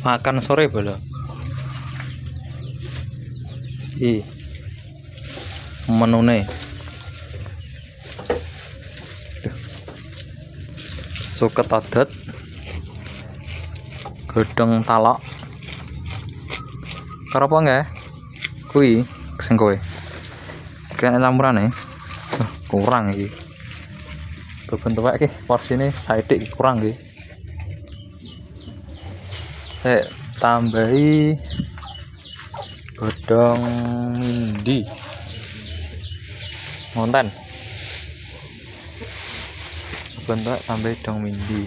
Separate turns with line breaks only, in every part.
makan sore bola. Menune suket adat, godhong talok, karo apa nggak? Kui sing kowe. Kene campurane. Kurang iki. Bentuk iki porsine saithik kurang iki. Tambahi godhong mindi. Ngonten. Bentuk tambahi godhong mindi.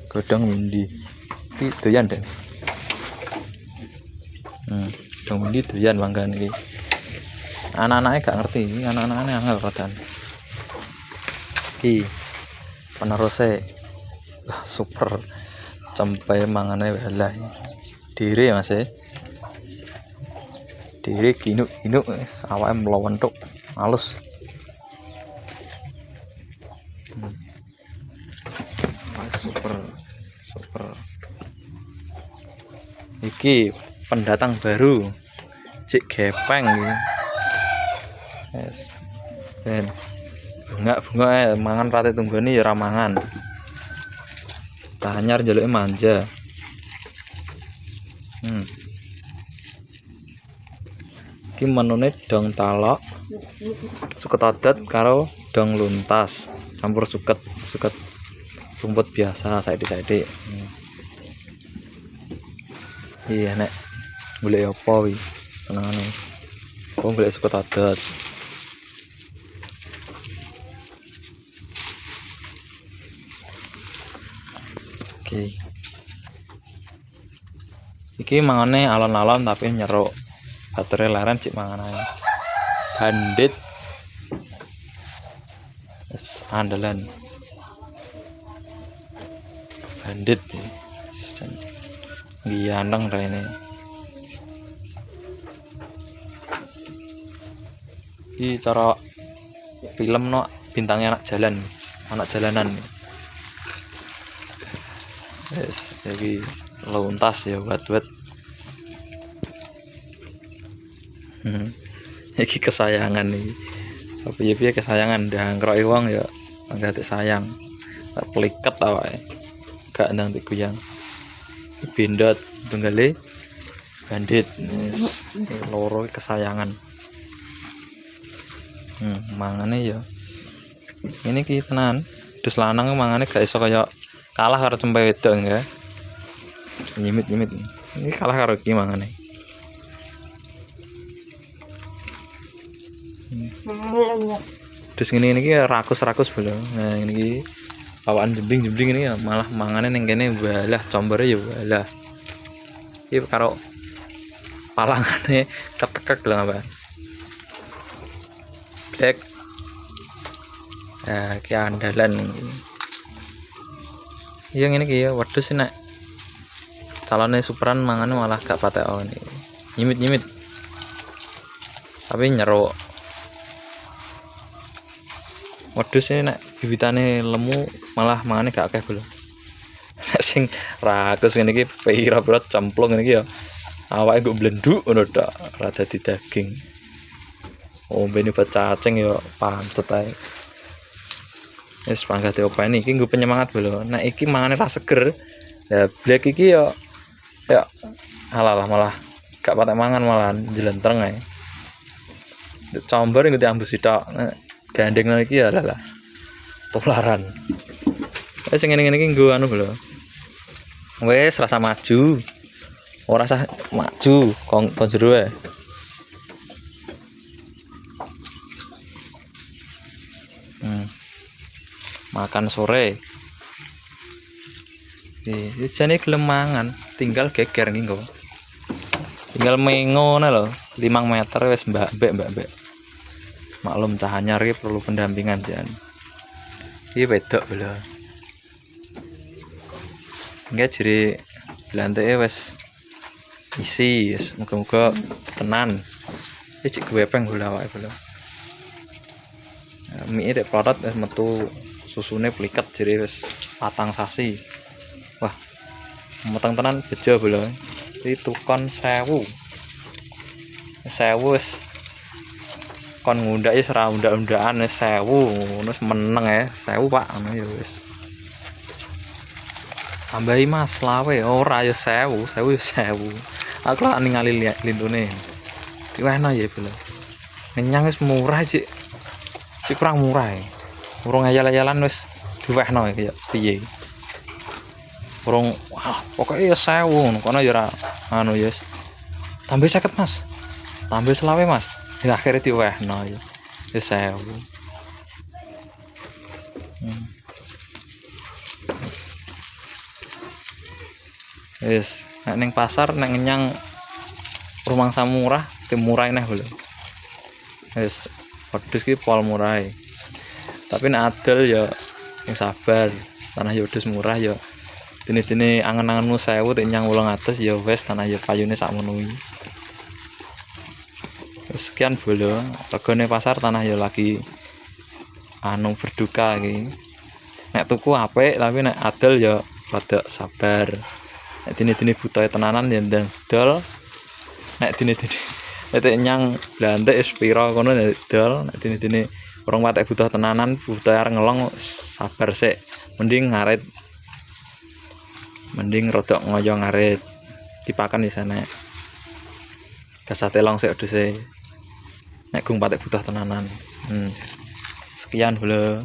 Godhong mindi. Iki doyan deh. Godhong mindi doyan manggan iki. Anak-anaknya gak ngerti, anak-anaknya angel rodan. Iki penerusnya super sampai mangane walah. Diri Mas e. Diri ginuk-ginuk awake mlawentuk halus. Super. Iki pendatang baru. Cik gepeng iki. Yes. Ben bunga mangan rate tunggone ya ora mangan. Tanyar njaluke manja. Iki menune dong talok, suket adat karo dong luntas, campur suket rumput biasa saithik-saithik. Iya nek golek apa wi senengane. Kok golek suket adat. Oke. Iki mangane alon-alon tapi nyeruk. Batere leren cik mangan ae. Bandit. Andalan. Bandit. Gianteng rene. Iki cara film no bintangnya anak jalanan. Yes, jadi luntas ya buat. Iki kesayangan nih. Tapi ya kesayangan ndangkroki wong ya enggak sayang. Tak peliket awake. Gak ndang diguyang. Bindot tunggale bandit. Loro kesayangan. Mangane ya. Ini ki tenan. Dus lanang mangane gak iso kaya kalah karo cempe wedok enggak. Nyimit-nyimit. Ini kalah karo ki mangane. Terus ngene iki rakus-rakus bolo. Nah ini iki awakan jembling ini ya malah mangane ning kene walah combere ya walah. Iki karo palangane ketekek lho apa. Blek. Ki andalan. Iya ngene iki ya wedhus nek calone superan mangane malah gak patekon iki. Nyimit-nyimit. Tapi nyeruk. Wedhus nek bibitane lemu malah mangane gak akeh bolo. Nek sing rakus ngene iki pira-pira cemplung ngene iki ya. Awake nggo blenduk ngono tok, ora dadi daging. Ombene cacing ya pancet ae. Wis panggate openi iki nggo penyemangat bolo. Nek iki mangane ra seger. Ya blek iki ya alah malah gak patek mangan malah jelentreng ae. Combor nggo diambus tok. Gandeng iki ya lah. Tularan. Wis ngene-ngene iki nggo anu lho. Wis rasa maju. Ora usah maju kon jero ae. Makan sore. Jane gelem mangan, tinggal geger iki nggo. Tinggal mengone lho, 5 meter wis mbak. Maklum cah anyar iki perlu pendampingan jan. Iki wedok lho. Nggih jere blanteke wis isi, muga-muga tenan. Iki cek gwepeng bola awake bola. Mie tek plotot wis metu susune pliket jere wis patang sasi. Wah. meteng tenan bejo bolo. Iki tukon 1000. 1000 wis kon ngundak wis ora undak-undakan wis 1000 ngono wis meneng ya 1000 Pak ngono ya wis. Tambahi Mas lawe ora ya 1000 ya 1000. Aku lak ningali lintune. Diwehno ya bolo. Kenyang wis murah Cik. Cik kurang murah ya. Urung ayal-ayalan wis diwehno iki ya piye. Urung wah pokoke ya 1000 ngono kono ya ora anu ya wis. Tambah 50 Mas. Tambah selawe Mas. Ya akhirnya diwehno ya. Ya 1000. Wis, nek ning pasar nek ngenyang rumangsa murah, tim murah neh lho. Wis, wedhus ki pol murah. Tapi nek adol ya sing sabar. Tanah ya wedhus murah ya. Dene-dene angen-angenmu 1000 tek nyang 800 ya wis tanah ya payune sakmono iki. Sekian bolo, regane pasar tanah ya lagi anu berduka iki. Nek tuku apik tapi nek adol ya rada sabar. Nek dene-dene butuhe tenanan ya ndol. Nek dene-dene nek nyang blantek wis pira kono ndol. Nek dene-dene urung patek butuh tenanan, butuh arep ngelong sabar sik. Mending ngarit. Mending rodok ngoyo ngarit. Dipakan di sana. Gasah telong sik wedhuse. Nek gung patek butuh tenanan. Sekian bolo.